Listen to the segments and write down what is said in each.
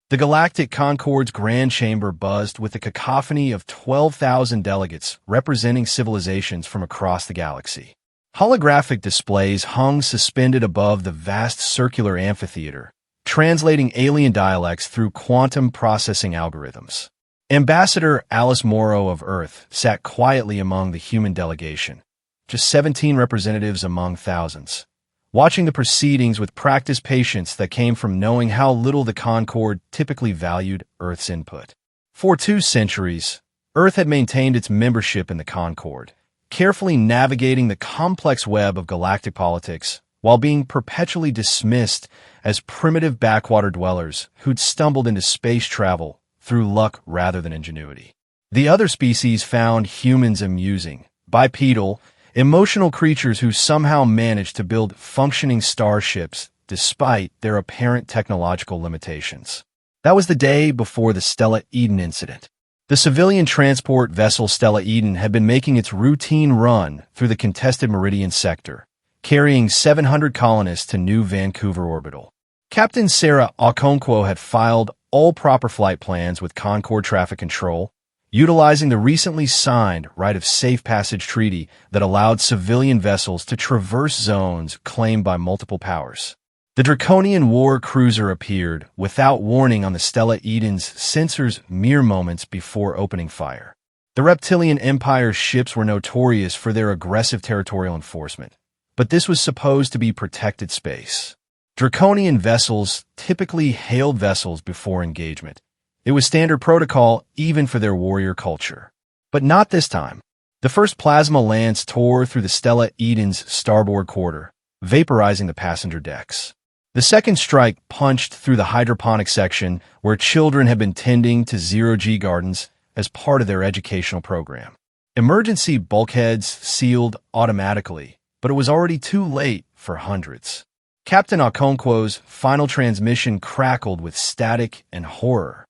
The Galactic Concorde's grand chamber buzzed with a cacophony of 12,000 delegates representing civilizations from across the galaxy. Holographic displays hung suspended above the vast circular amphitheater, translating alien dialects through quantum processing algorithms. Ambassador Alice Morrow of Earth sat quietly among the human delegation, just 17 representatives among thousands, watching the proceedings with practiced patience that came from knowing how little the Concorde typically valued Earth's input. For 2 centuries, Earth had maintained its membership in the Concorde, carefully navigating the complex web of galactic politics while being perpetually dismissed as primitive backwater dwellers who'd stumbled into space travel through luck rather than ingenuity. The other species found humans amusing, bipedal, emotional creatures who somehow managed to build functioning starships despite their apparent technological limitations. That was the day before the Stella Eden incident. The civilian transport vessel Stella Eden had been making its routine run through the contested Meridian sector, carrying 700 colonists to New Vancouver Orbital. Captain Sarah Okonkwo had filed all proper flight plans with Concorde Traffic Control, utilizing the recently signed Right of Safe Passage Treaty that allowed civilian vessels to traverse zones claimed by multiple powers. The Draconian war cruiser appeared without warning on the Stella Eden's sensors mere moments before opening fire. The Reptilian Empire's ships were notorious for their aggressive territorial enforcement, but this was supposed to be protected space. Draconian vessels typically hailed vessels before engagement. It was standard protocol even for their warrior culture. But not this time. The first plasma lance tore through the Stella Eden's starboard quarter, vaporizing the passenger decks. The second strike punched through the hydroponic section where children had been tending to zero-G gardens as part of their educational program. Emergency bulkheads sealed automatically, but it was already too late for hundreds. Captain Okonkwo's final transmission crackled with static and horror.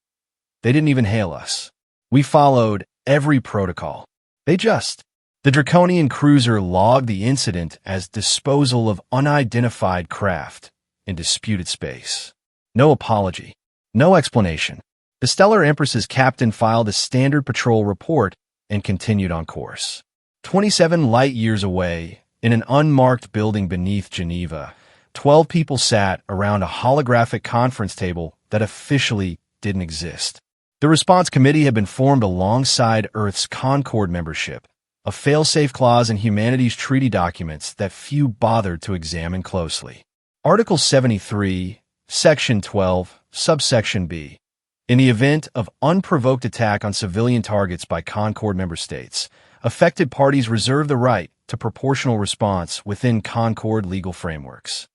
They didn't even hail us. We followed every protocol. The Draconian cruiser logged the incident as disposal of unidentified craft in disputed space. No apology. No explanation. The Stellar Empress's captain filed a standard patrol report and continued on course. 27 light-years away, in an unmarked building beneath Geneva, 12 people sat around a holographic conference table that officially didn't exist. The response committee had been formed alongside Earth's Concorde membership, a fail-safe clause in humanity's treaty documents that few bothered to examine closely. Article 73, Section 12, Subsection B. In the event of unprovoked attack on civilian targets by Concorde member states, affected parties reserve the right to proportional response within Concorde legal frameworks.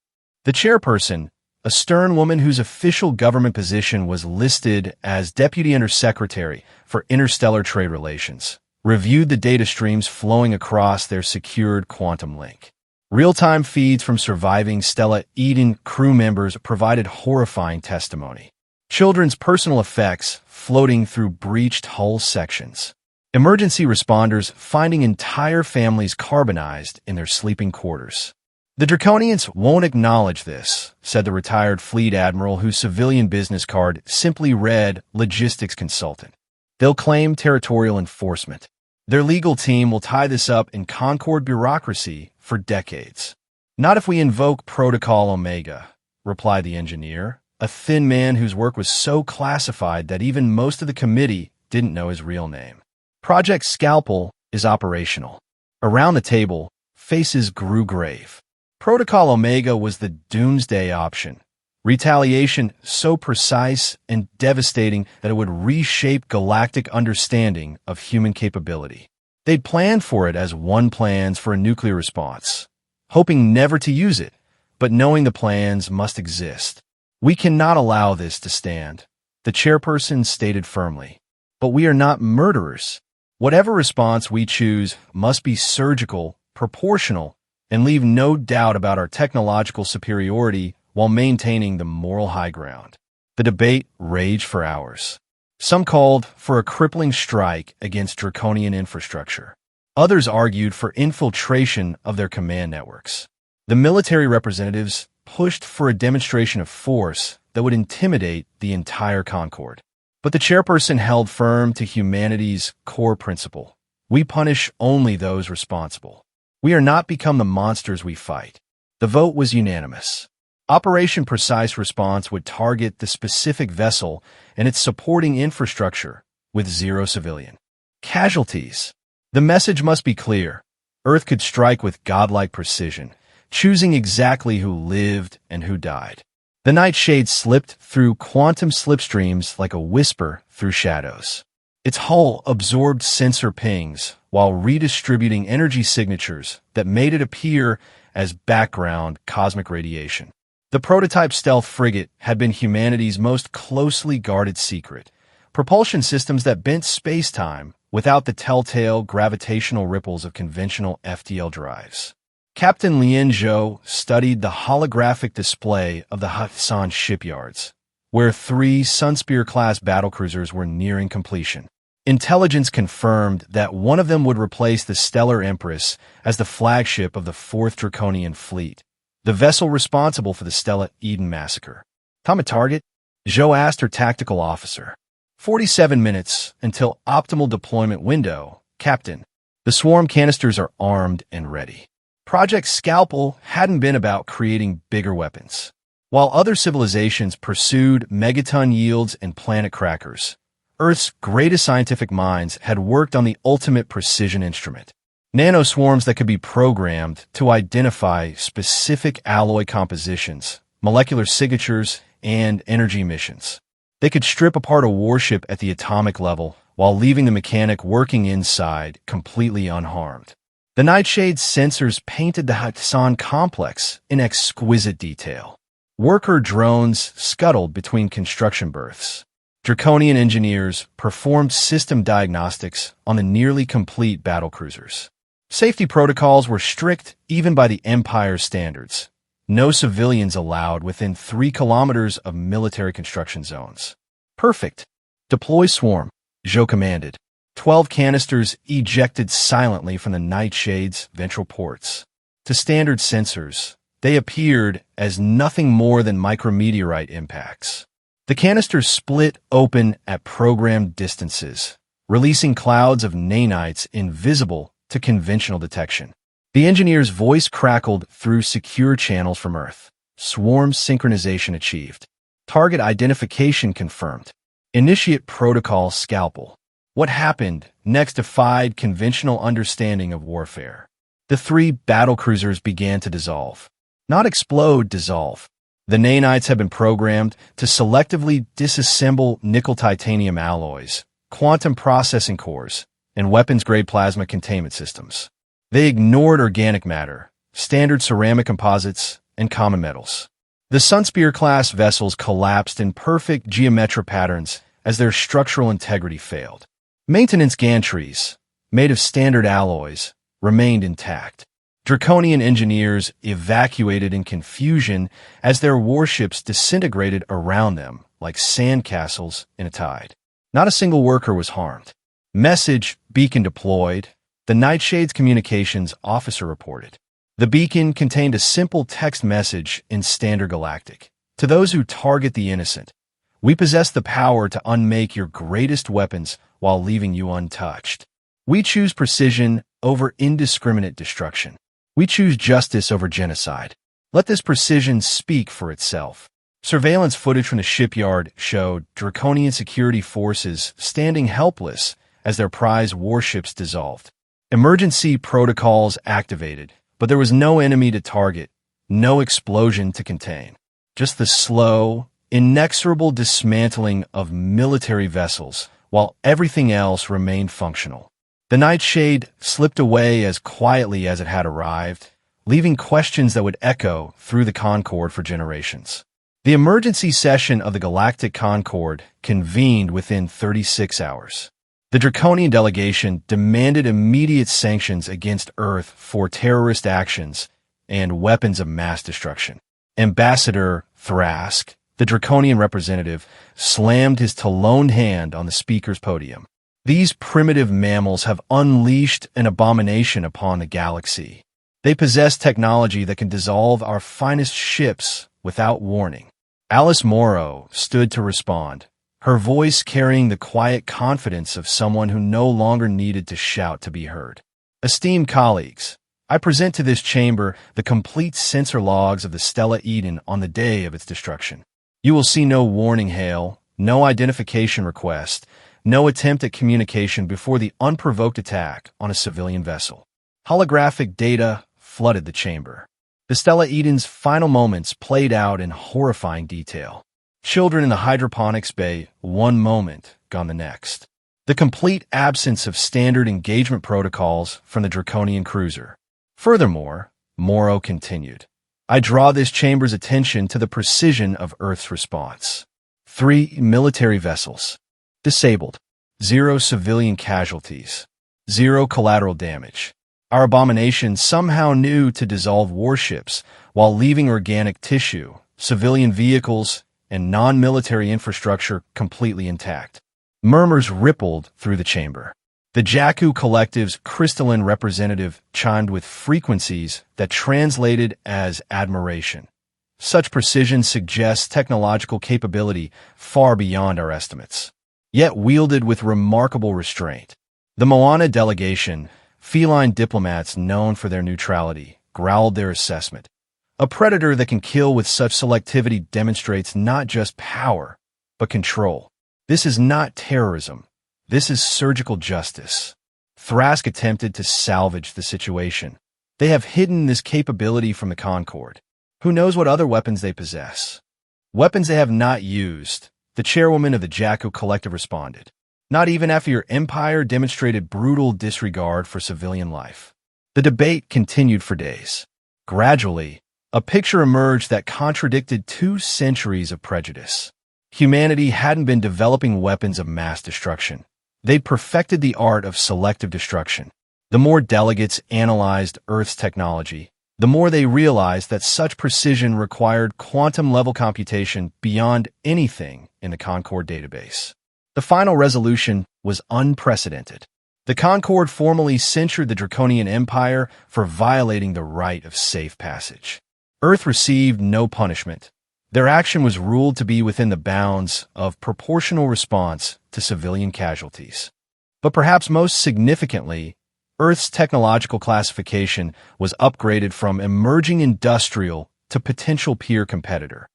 The chairperson, a stern woman whose official government position was listed as Deputy Undersecretary for Interstellar Trade Relations, reviewed the data streams flowing across their secured quantum link. Real-time feeds from surviving Stella Eden crew members provided horrifying testimony. Children's personal effects floating through breached hull sections. Emergency responders finding entire families carbonized in their sleeping quarters. The Draconians won't acknowledge this, said the retired fleet admiral whose civilian business card simply read logistics consultant. They'll claim territorial enforcement. Their legal team will tie this up in Concorde bureaucracy for decades. Not if we invoke Protocol Omega, replied the engineer, a thin man whose work was so classified that even most of the committee didn't know his real name. Project Scalpel is operational. Around the table, faces grew grave. Protocol Omega was the doomsday option. Retaliation so precise and devastating that it would reshape galactic understanding of human capability. They'd planned for it as one plans for a nuclear response, hoping never to use it, but knowing the plans must exist. We cannot allow this to stand, the chairperson stated firmly. But we are not murderers. Whatever response we choose must be surgical, proportional, and leave no doubt about our technological superiority while maintaining the moral high ground. The debate raged for hours. Some called for a crippling strike against draconian infrastructure. Others argued for infiltration of their command networks. The military representatives pushed for a demonstration of force that would intimidate the entire Concord. But the chairperson held firm to humanity's core principle. We punish only those responsible. We are not become the monsters we fight. The vote was unanimous. Operation Precise Response would target the specific vessel and its supporting infrastructure with zero civilian casualties. The message must be clear. Earth could strike with godlike precision, choosing exactly who lived and who died. The nightshade slipped through quantum slipstreams like a whisper through shadows. Its hull absorbed sensor pings while redistributing energy signatures that made it appear as background cosmic radiation. The prototype stealth frigate had been humanity's most closely guarded secret. Propulsion systems that bent space-time without the telltale gravitational ripples of conventional FTL drives. Captain Lien Zhou studied the holographic display of the Hudson shipyards, where 3 Sunspear-class battlecruisers were nearing completion. Intelligence confirmed that one of them would replace the Stellar Empress as the flagship of the 4th Draconian Fleet, the vessel responsible for the Stella Eden massacre. "Time to target?" Zhou asked her tactical officer. 47 minutes until optimal deployment window, Captain. The swarm canisters are armed and ready. Project Scalpel hadn't been about creating bigger weapons. While other civilizations pursued megaton yields and planet crackers, Earth's greatest scientific minds had worked on the ultimate precision instrument. Nanoswarms that could be programmed to identify specific alloy compositions, molecular signatures, and energy emissions. They could strip apart a warship at the atomic level while leaving the mechanic working inside completely unharmed. The Nightshade's sensors painted the Hudson complex in exquisite detail. Worker drones scuttled between construction berths. Draconian engineers performed system diagnostics on the nearly complete battlecruisers. Safety protocols were strict even by the Empire's standards. No civilians allowed within 3 kilometers of military construction zones. "Perfect. Deploy swarm," Zhou commanded. 12 canisters ejected silently from the Nightshade's ventral ports. To standard sensors, they appeared as nothing more than micrometeorite impacts. The canisters split open at programmed distances, releasing clouds of nanites invisible to conventional detection. The engineer's voice crackled through secure channels from Earth. Swarm synchronization achieved. Target identification confirmed. Initiate protocol Scalpel. What happened next defied conventional understanding of warfare. The 3 battlecruisers began to dissolve. Not explode, dissolve. The nanites had been programmed to selectively disassemble nickel-titanium alloys, quantum processing cores, and weapons-grade plasma containment systems. They ignored organic matter, standard ceramic composites, and common metals. The Sunspear-class vessels collapsed in perfect geometric patterns as their structural integrity failed. Maintenance gantries, made of standard alloys, remained intact. Draconian engineers evacuated in confusion as their warships disintegrated around them like sandcastles in a tide. Not a single worker was harmed. Message beacon deployed, the Nightshade's communications officer reported. The beacon contained a simple text message in Standard Galactic. "To those who target the innocent, we possess the power to unmake your greatest weapons while leaving you untouched. We choose precision over indiscriminate destruction. We choose justice over genocide. Let this precision speak for itself." Surveillance footage from the shipyard showed Draconian security forces standing helpless as their prize warships dissolved. Emergency protocols activated, but there was no enemy to target, no explosion to contain. Just the slow, inexorable dismantling of military vessels, while everything else remained functional. The Nightshade slipped away as quietly as it had arrived, leaving questions that would echo through the Concorde for generations. The emergency session of the Galactic Concorde convened within 36 hours. The Draconian delegation demanded immediate sanctions against Earth for terrorist actions and weapons of mass destruction. Ambassador Thrask, the Draconian representative, slammed his taloned hand on the speaker's podium. "These primitive mammals have unleashed an abomination upon the galaxy. They possess technology that can dissolve our finest ships without warning. Alice Morrow stood to respond, her voice carrying the quiet confidence of someone who no longer needed to shout to be heard. Esteemed colleagues, I present to this chamber the complete sensor logs of the Stella Eden on the day of its destruction. You will see no warning hail, no identification request, no attempt at communication before the unprovoked attack on a civilian vessel. Holographic data flooded the chamber. The Stella Eden's final moments played out in horrifying detail. Children in the hydroponics bay, one moment, gone the next. The complete absence of standard engagement protocols from the Draconian cruiser. Furthermore, Morrow continued, I draw this chamber's attention to the precision of Earth's response. 3 military vessels. Disabled. 0 civilian casualties. 0 collateral damage. Our abomination somehow knew to dissolve warships while leaving organic tissue, civilian vehicles, and non-military infrastructure completely intact. Murmurs rippled through the chamber. The Jakku Collective's crystalline representative chimed with frequencies that translated as admiration. Such precision suggests technological capability far beyond our estimates, yet wielded with remarkable restraint. The Moana delegation, feline diplomats known for their neutrality, growled their assessment. A predator that can kill with such selectivity demonstrates not just power, but control. This is not terrorism. This is surgical justice. Thrask attempted to salvage the situation. They have hidden this capability from the Concord. Who knows what other weapons they possess? Weapons they have not used, the chairwoman of the Jakku Collective responded. Not even after your empire demonstrated brutal disregard for civilian life. The debate continued for days. Gradually, a picture emerged that contradicted 2 centuries of prejudice. Humanity hadn't been developing weapons of mass destruction. They'd perfected the art of selective destruction. The more delegates analyzed Earth's technology, the more they realized that such precision required quantum-level computation beyond anything in the Concord database. The final resolution was unprecedented. The Concord formally censured the Draconian Empire for violating the right of safe passage. Earth received no punishment. Their action was ruled to be within the bounds of proportional response to civilian casualties. But perhaps most significantly, Earth's technological classification was upgraded from emerging industrial to potential peer competitor.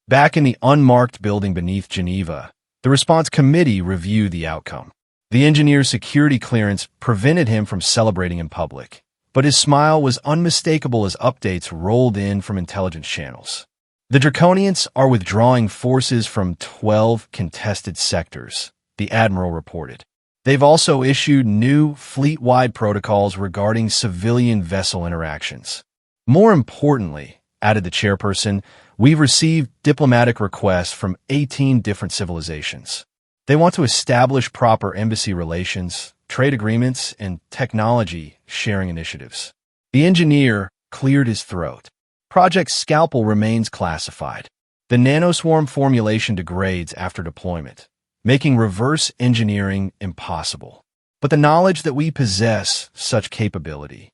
Back in the unmarked building beneath Geneva, the response committee reviewed the outcome. The engineer's security clearance prevented him from celebrating in public, but his smile was unmistakable as updates rolled in from intelligence channels. The Draconians are withdrawing forces from 12 contested sectors, the Admiral reported. They've also issued new fleet-wide protocols regarding civilian vessel interactions. More importantly, added the chairperson, we've received diplomatic requests from 18 different civilizations. They want to establish proper embassy relations, trade agreements, and technology sharing initiatives. The engineer cleared his throat. Project Scalpel remains classified. The nanoswarm formulation degrades after deployment, making reverse engineering impossible. But the knowledge that we possess such capability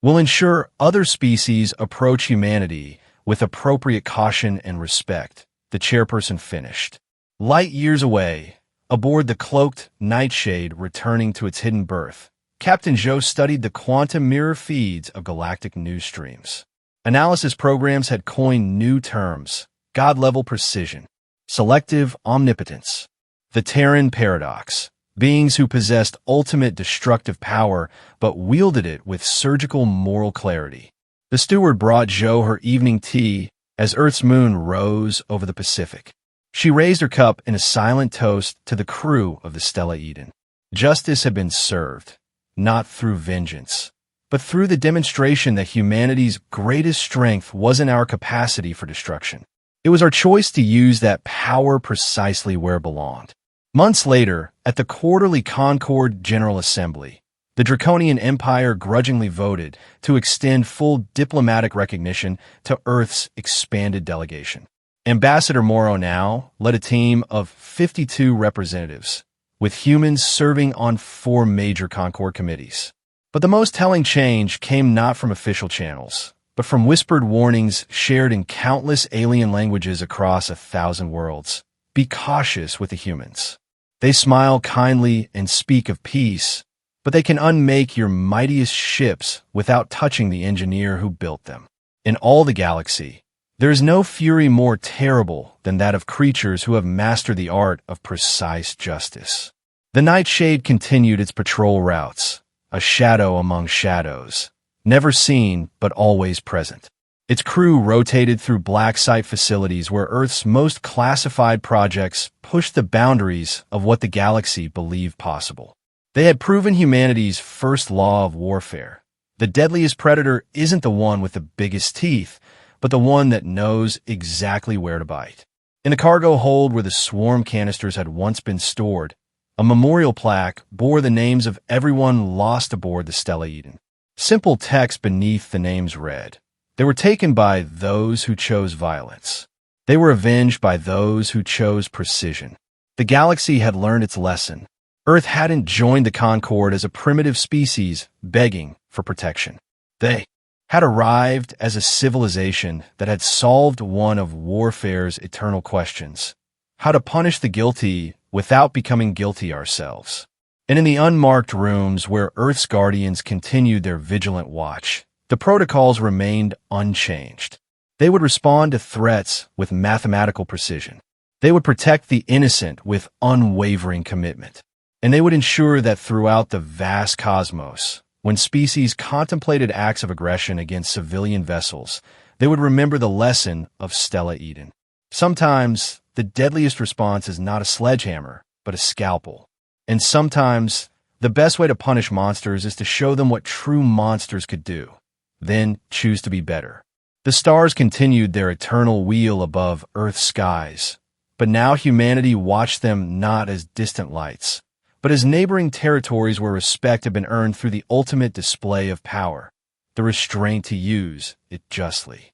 will ensure other species approach humanity with appropriate caution and respect, the chairperson finished. Light years away, aboard the cloaked Nightshade returning to its hidden berth, Captain Zhou studied the quantum mirror feeds of galactic news streams. Analysis programs had coined new terms: God-level precision, selective omnipotence, the Terran paradox, beings who possessed ultimate destructive power but wielded it with surgical moral clarity. The steward brought Zhou her evening tea as Earth's moon rose over the Pacific. She raised her cup in a silent toast to the crew of the Stella Eden. Justice had been served, not through vengeance, but through the demonstration that humanity's greatest strength wasn't our capacity for destruction. It was our choice to use that power precisely where it belonged. Months later, at the quarterly Concord General Assembly, the Draconian Empire grudgingly voted to extend full diplomatic recognition to Earth's expanded delegation. Ambassador Morrow now led a team of 52 representatives, with humans serving on 4 major Concord committees. But the most telling change came not from official channels, but but from whispered warnings shared in countless alien languages across 1,000 worlds. Be cautious with the humans. They smile kindly and speak of peace, but they can unmake your mightiest ships without touching the engineer who built them. In all the galaxy, there is no fury more terrible than that of creatures who have mastered the art of precise justice. The Nightshade continued its patrol routes, a shadow among shadows, never seen but always present. Its crew rotated through black site facilities where Earth's most classified projects pushed the boundaries of what the galaxy believed possible. They had proven humanity's first law of warfare. The deadliest predator isn't the one with the biggest teeth, but the one that knows exactly where to bite. In the cargo hold where the swarm canisters had once been stored, a memorial plaque bore the names of everyone lost aboard the Stella Eden. Simple text beneath the names read, "They were taken by those who chose violence. They were avenged by those who chose precision." The galaxy had learned its lesson. Earth hadn't joined the Concord as a primitive species begging for protection. They had arrived as a civilization that had solved one of warfare's eternal questions: how to punish the guilty without becoming guilty ourselves. And in the unmarked rooms where Earth's guardians continued their vigilant watch, the protocols remained unchanged. They would respond to threats with mathematical precision. They would protect the innocent with unwavering commitment. And they would ensure that throughout the vast cosmos, when species contemplated acts of aggression against civilian vessels, they would remember the lesson of Stella Eden. Sometimes, the deadliest response is not a sledgehammer, but a scalpel. And sometimes, the best way to punish monsters is to show them what true monsters could do, then choose to be better. The stars continued their eternal wheel above Earth's skies, but now humanity watched them not as distant lights, but as neighboring territories where respect had been earned through the ultimate display of power, the restraint to use it justly.